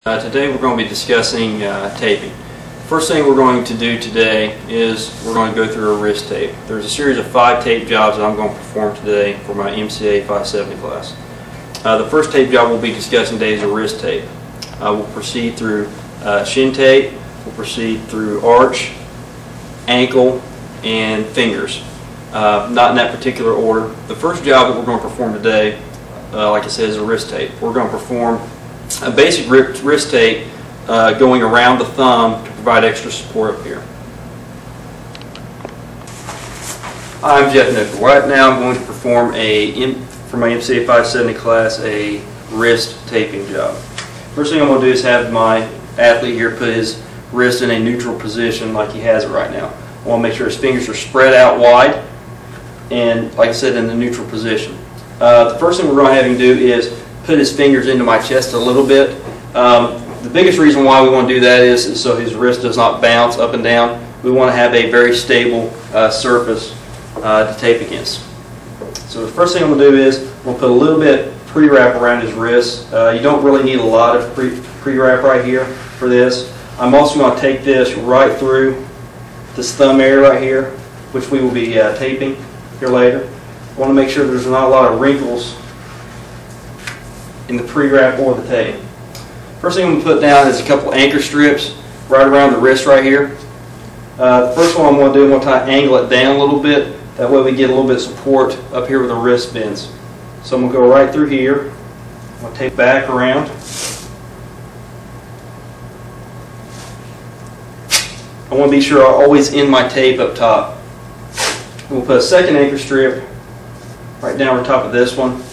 Today we're going to be discussing taping. First thing we're going to do today is we're going to go through a wrist tape. There's a series of 5 tape jobs that I'm going to perform today for my MCA 570 class. The first tape job we'll be discussing today is a wrist tape. We'll proceed through shin tape, we'll proceed through arch, ankle, and fingers. Not in that particular order. The first job that we're going to perform today, like I said, is a wrist tape. We're going to perform a basic wrist tape going around the thumb to provide extra support up here. I'm Jeff Nickel. Right now I'm going to perform for my MCA 570 class a wrist taping job. First thing I'm going to do is have my athlete here put his wrist in a neutral position like he has it right now. I want to make sure his fingers are spread out wide and, like I said, in the neutral position. The first thing we're going to have him do is put his fingers into my chest a little bit. The biggest reason why we want to do that is so his wrist does not bounce up and down. We want to have a very stable surface to tape against. So the first thing I'm going to do is we'll put a little bit pre-wrap around his wrist. You don't really need a lot of pre-wrap right here for this. I'm also going to take this right through this thumb area right here, which we will be taping here later. I want to make sure there's not a lot of wrinkles in the pre-wrap or the tape. First thing I'm going to put down is a couple anchor strips right around the wrist right here. The first one I'm going to do, I'm going to try to angle it down a little bit. That way we get a little bit of support up here where the wrist bends. So I'm going to go right through here. I'm going to tape back around. I want to be sure I always end my tape up top. We'll put a second anchor strip right down on top of this one.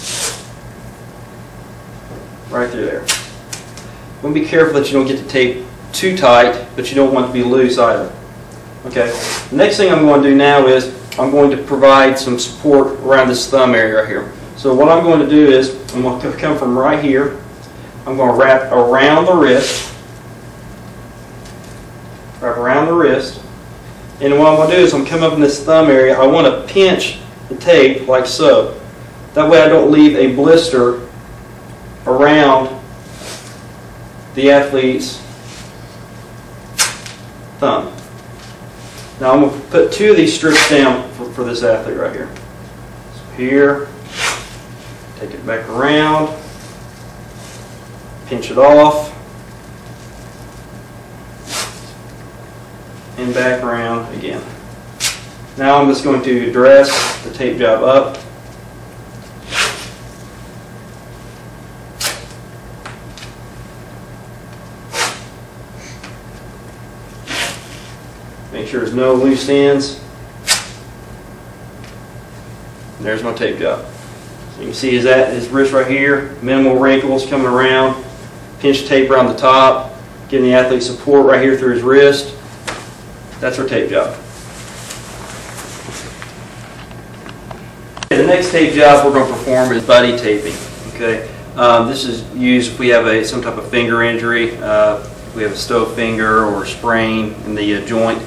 Right through there. You want to be careful that you don't get the tape too tight, but you don't want it to be loose either. Okay. The next thing I'm going to do now is I'm going to provide some support around this thumb area right here. So what I'm going to do is I'm going to come from right here. I'm going to wrap around the wrist. Wrap around the wrist. And what I'm going to do is I'm going to come up in this thumb area. I want to pinch the tape like so. That way I don't leave a blister around the athlete's thumb. Now I'm going to put 2 of these strips down for this athlete right here. So here, take it back around, pinch it off, and back around again. Now I'm just going to dress the tape job up. Make sure there's no loose ends. And there's my tape job. So you can see his wrist right here, minimal wrinkles coming around, pinch tape around the top, giving the athlete support right here through his wrist. That's our tape job. The next tape job we're going to perform is buddy taping. Okay, this is used if we have some type of finger injury, if we have a stove finger or a sprain in the joint.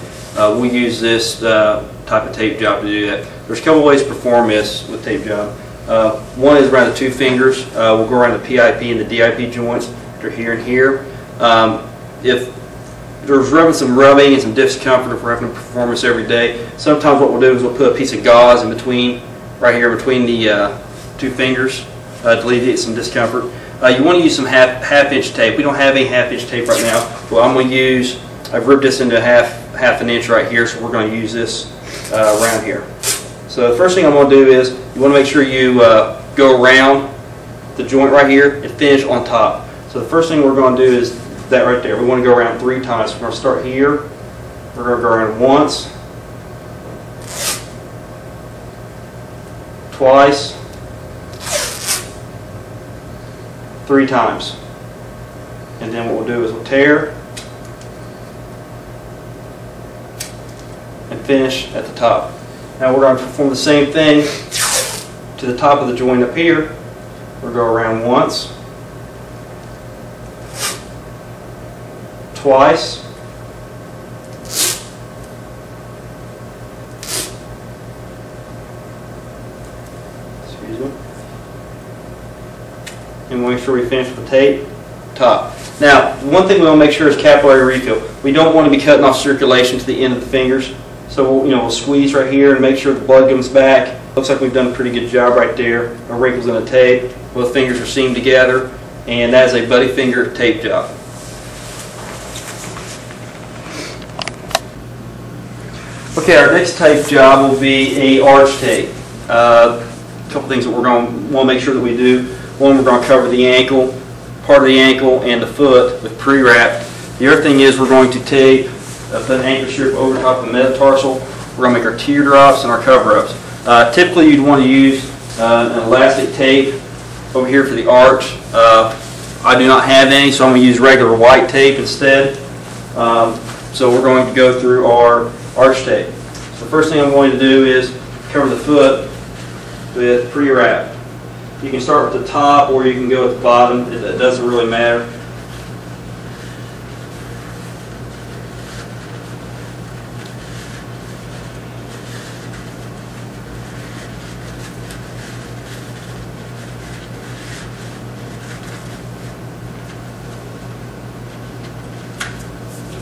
We use this type of tape job to do that. There's a couple ways to perform this with tape job. One is around the 2 fingers. We'll go around the PIP and the DIP joints. They're here and here. If there's some rubbing and some discomfort if we're having to perform this every day, sometimes what we'll do is we'll put a piece of gauze in between, right here between the 2 fingers to alleviate some discomfort. You want to use some half-inch tape. We don't have any half-inch tape right now. Well, I'm going to use, I've ripped this into half an inch right here, so we're going to use this around here. So the first thing I'm going to do is you want to make sure you go around the joint right here and finish on top. So the first thing we're going to do is that right there. We want to go around 3 times. We're going to start here. We're going to go around once, twice, 3 times. And then what we'll do is we'll tear and finish at the top. Now we're going to perform the same thing to the top of the joint up here. We'll go around once, twice, and make sure we finish with the tape top. Now, one thing we want to make sure is capillary refill. We don't want to be cutting off circulation to the end of the fingers. So we'll squeeze right here and make sure the blood comes back. Looks like we've done a pretty good job right there. No wrinkles in the tape. Both fingers are seamed together. And that is a buddy finger tape job. Okay, our next tape job will be a arch tape. A couple things that we're going to want to make sure that we do. One, we're going to cover the ankle, part of the ankle and the foot with pre-wrap. The other thing is we're going to tape, put an anchor strip over top of the metatarsal. We're going to make our teardrops and our cover-ups. Typically you'd want to use an elastic tape over here for the arch. I do not have any, so I'm going to use regular white tape instead. So we're going to go through our arch tape. So the first thing I'm going to do is cover the foot with pre-wrap. You can start with the top or you can go at the bottom. It doesn't really matter.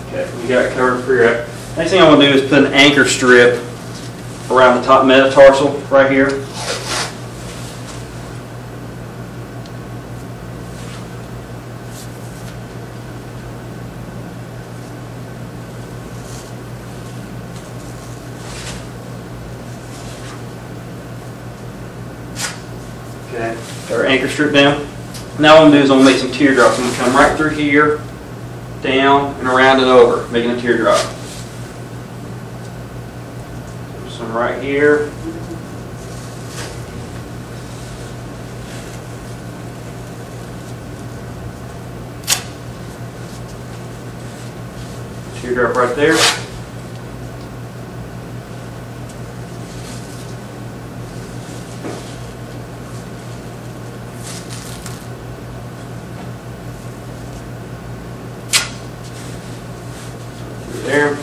Okay, we got it covered pre-wrap. Next thing I want to do is put an anchor strip around the top metatarsal right here. Okay, got our anchor strip down. Now what I'm going to do is I'm going to make some teardrops. I'm going to come right through here, down, and around and over, making a teardrop. Some right here. Teardrop right there. There.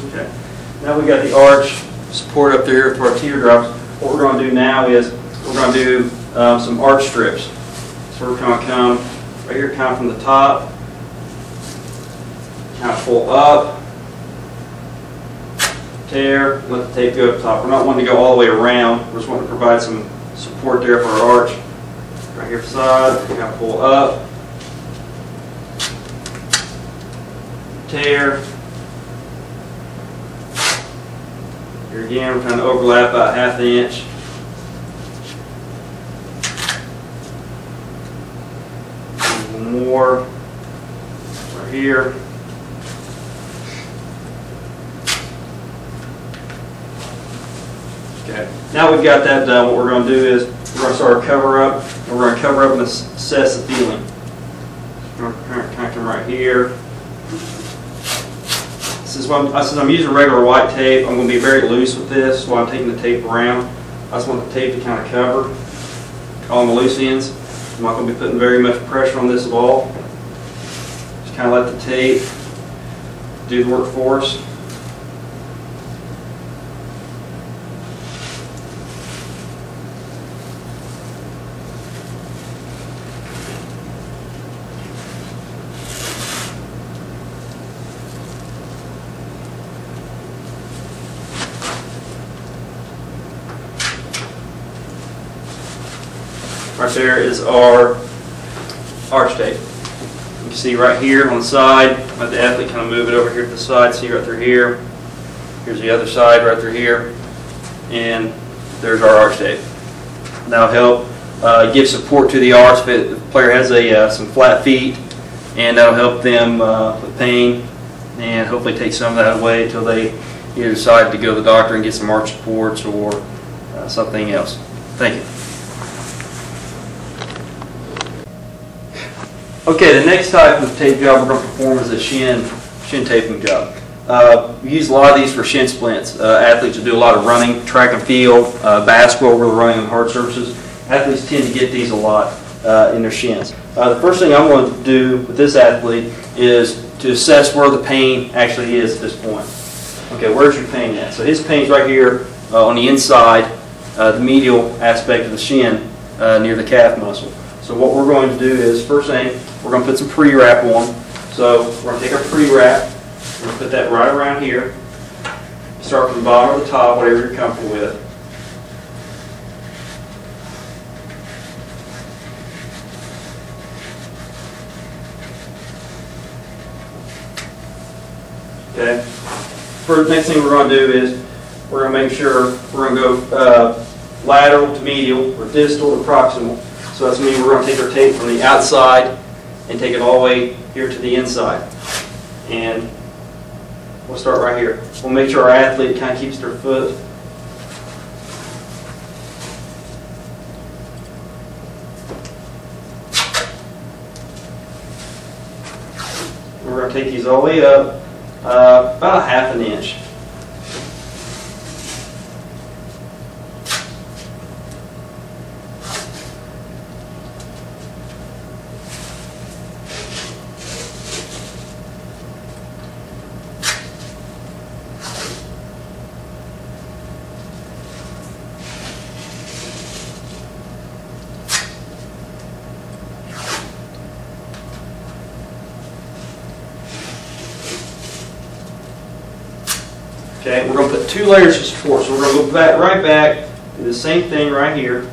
Okay. Now we got the arch support up there for our teardrops. What we're going to do now is we're going to do some arch strips. So we're going to come right here, kind of from the top, kind of pull up, tear, let the tape go up top. We're not wanting to go all the way around. We're just wanting to provide some support there for our arch. Right here side, kind of pull up, tear. Here again, we're trying to overlap about ½ inch. A little more right here. Okay. Now we've got that done. What we're going to do is we're going to start our cover up. And we're going to cover up and assess the feeling. We're going to kind of come right here. Since I'm using regular white tape, I'm going to be very loose with this while I'm taking the tape around. I just want the tape to kind of cover all the loose ends. I'm not going to be putting very much pressure on this at all. Just kind of let the tape do the work for us. Right there is our arch tape. You can see right here on the side, let the athlete kind of move it over here to the side, see right through here. Here's the other side right through here. And there's our arch tape. That'll help give support to the arch if the player has some flat feet, and that'll help them with pain and hopefully take some of that away until they either decide to go to the doctor and get some arch supports or something else. Thank you. Okay, the next type of tape job we're going to perform is a shin taping job. We use a lot of these for shin splints. Athletes will do a lot of running, track and field, basketball, where they're running on hard surfaces. Athletes tend to get these a lot in their shins. The first thing I'm going to do with this athlete is to assess where the pain actually is at this point. Okay, where's your pain at? So his pain's right here on the inside, the medial aspect of the shin near the calf muscle. So what we're going to do is, first thing, we're going to put some pre-wrap on. So we're going to take our pre-wrap, we're going to put that right around here. Start from the bottom or the top, whatever you're comfortable with. Okay. First, next thing we're going to do is we're going to make sure we're going to go lateral to medial or distal to proximal. So that's mean we're going to take our tape from the outside and take it all the way here to the inside. And we'll start right here. We'll make sure our athlete kind of keeps their foot. We're going to take these all the way up about a half an inch. Okay, we're going to put 2 layers of support. So we're going to go back, right back, do the same thing right here.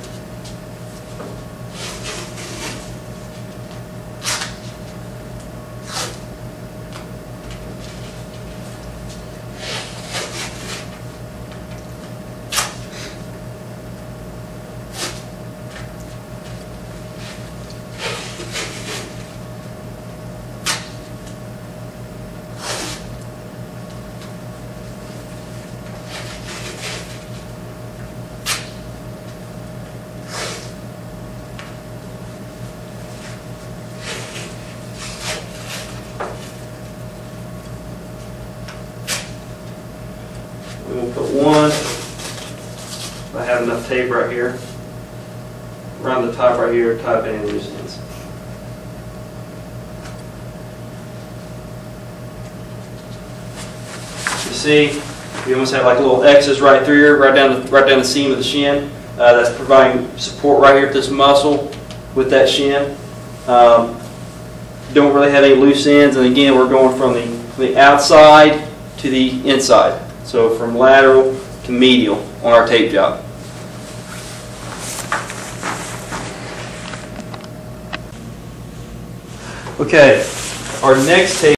We'll put one, I have enough tape right here, around the top right here, tie up any loose ends. You see, we almost have like little X's right through here, right down the seam of the shin. That's providing support right here at this muscle with that shin. Don't really have any loose ends, and again, we're going from the outside to the inside. So from lateral to medial on our tape job. Okay, our next tape